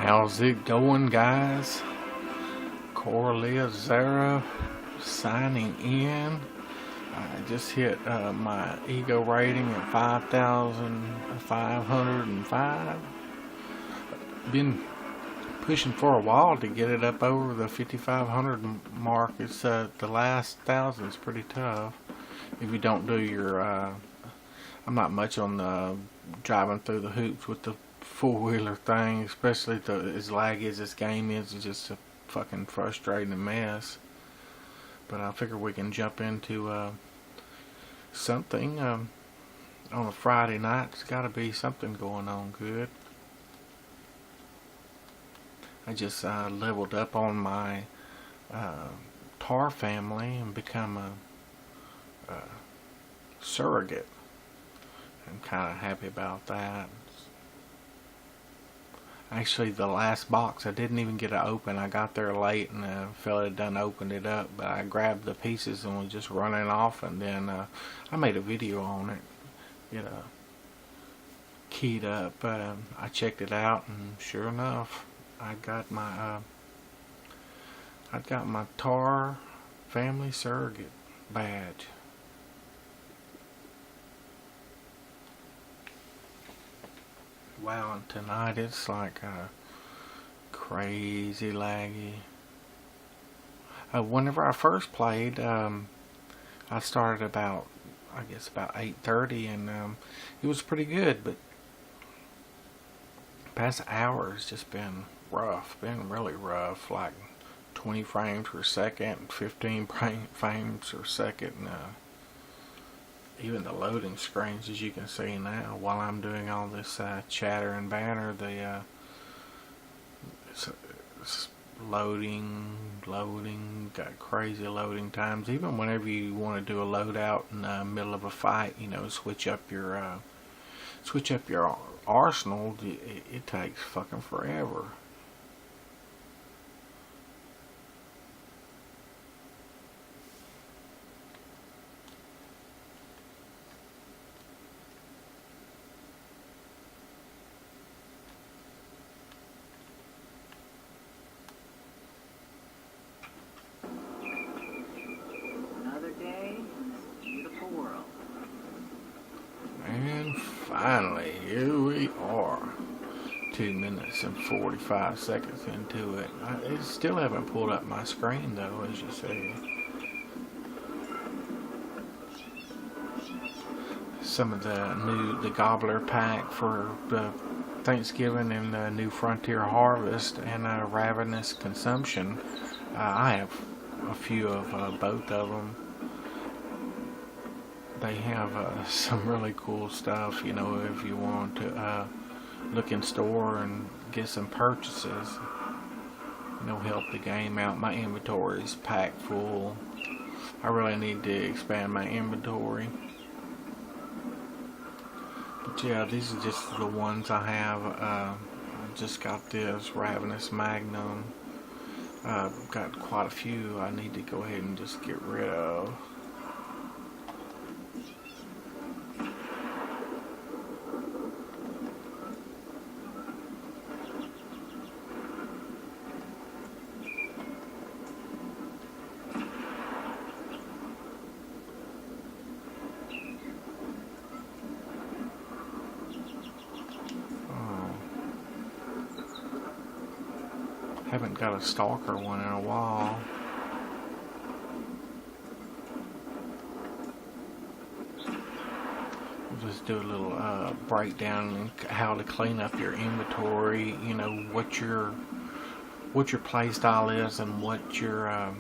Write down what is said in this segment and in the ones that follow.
How's it going, guys? Corlia Zara signing in. I just hit my ego rating at 5,505. Been pushing for a while to get it up over the 5,500 mark. It's the last thousand's pretty tough if you don't do your. I'm not much on driving through the hoops with the four-wheeler thing, especially as laggy as this game is. It's just a fucking frustrating mess. But I figure we can jump into something on a Friday night. There's got to be something going on good. I just leveled up on my tar family and become a surrogate. I'm kind of happy about that. Actually, the last box I didn't even get to open. I got there late and the fella had done opened it up, but I grabbed the pieces and was just running off, and then I made a video on it. It keyed up. I checked it out, and sure enough, I got my tar family surrogate badge. Wow, and tonight it's like crazy laggy. Whenever I first played, I started about 8:30, and it was pretty good, but past hour has just been rough, been really rough, like 20 frames per second, 15 frames per second, and even the loading screens, as you can see now, while I'm doing all this chatter and banter, it's loading, got crazy loading times. Even whenever you want to do a loadout in the middle of a fight, switch up your arsenal, it takes fucking forever. And finally, here we are. 2 minutes and 45 seconds into it. I still haven't pulled up my screen though, as you see. Some of the Gobbler pack for the Thanksgiving and the New Frontier Harvest and Ravenous Consumption. I have a few of both of them. They have some really cool stuff, if you want to look in store and get some purchases, help the game out. My inventory is packed full. I really need to expand my inventory. But yeah, these are just the ones I have. I just got this Ravenous Magnum. Got quite a few I need to go ahead and just get rid of. Haven't got a stalker one in a while. We'll just do a little breakdown on how to clean up your inventory. What your play style is and what you're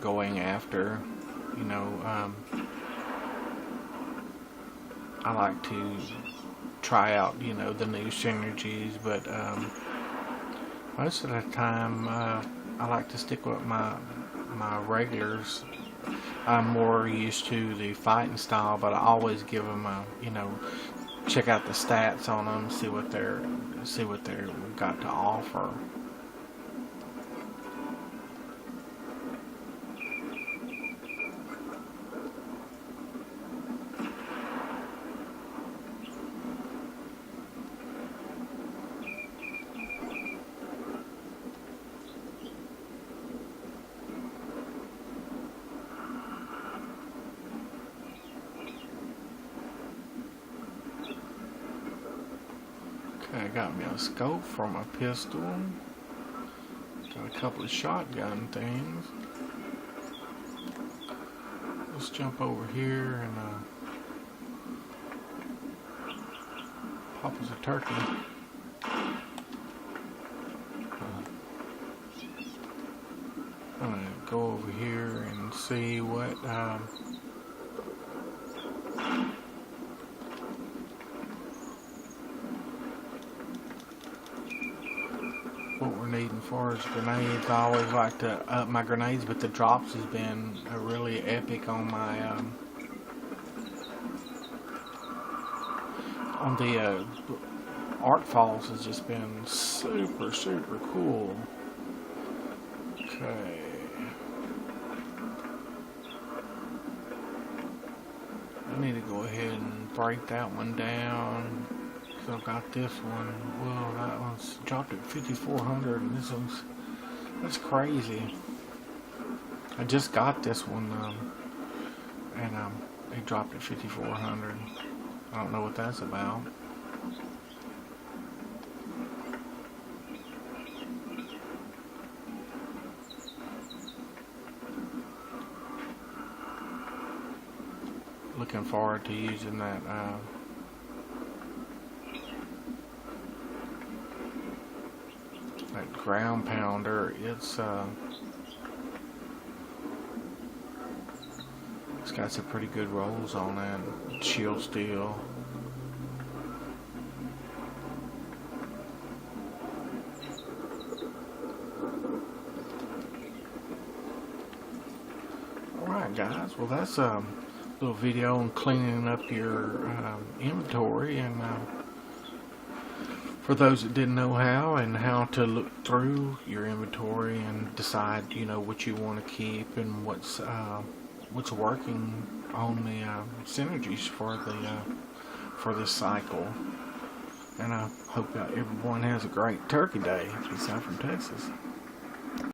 going after. I like to try out the new synergies, but most of the time, I like to stick with my regulars. I'm more used to the fighting style, but I always give them check out the stats on them, see what they're got to offer. Okay, I got me a scope for my pistol. Got a couple of shotgun things. Let's jump over here and pop us a turkey. I'm gonna go over here and see what we're needing for is grenades. I always like to up my grenades, but the drops has been really epic on my on the Arc Falls has just been super cool. Okay. I need to go ahead and break that one down. So I've got this one. Well, that one's dropped at 5,400, and this one's, that's crazy. I just got this one, and it dropped at 5,400. I don't know what that's about. Looking forward to using that that ground pounder. It's got some pretty good rolls on it. Shield steel. Alright guys, well that's a little video on cleaning up your inventory, and for those that didn't know how, and how to look through your inventory and decide, you know, what you want to keep and what's working on the synergies for this cycle. And I hope that everyone has a great Turkey Day. Peace out from Texas.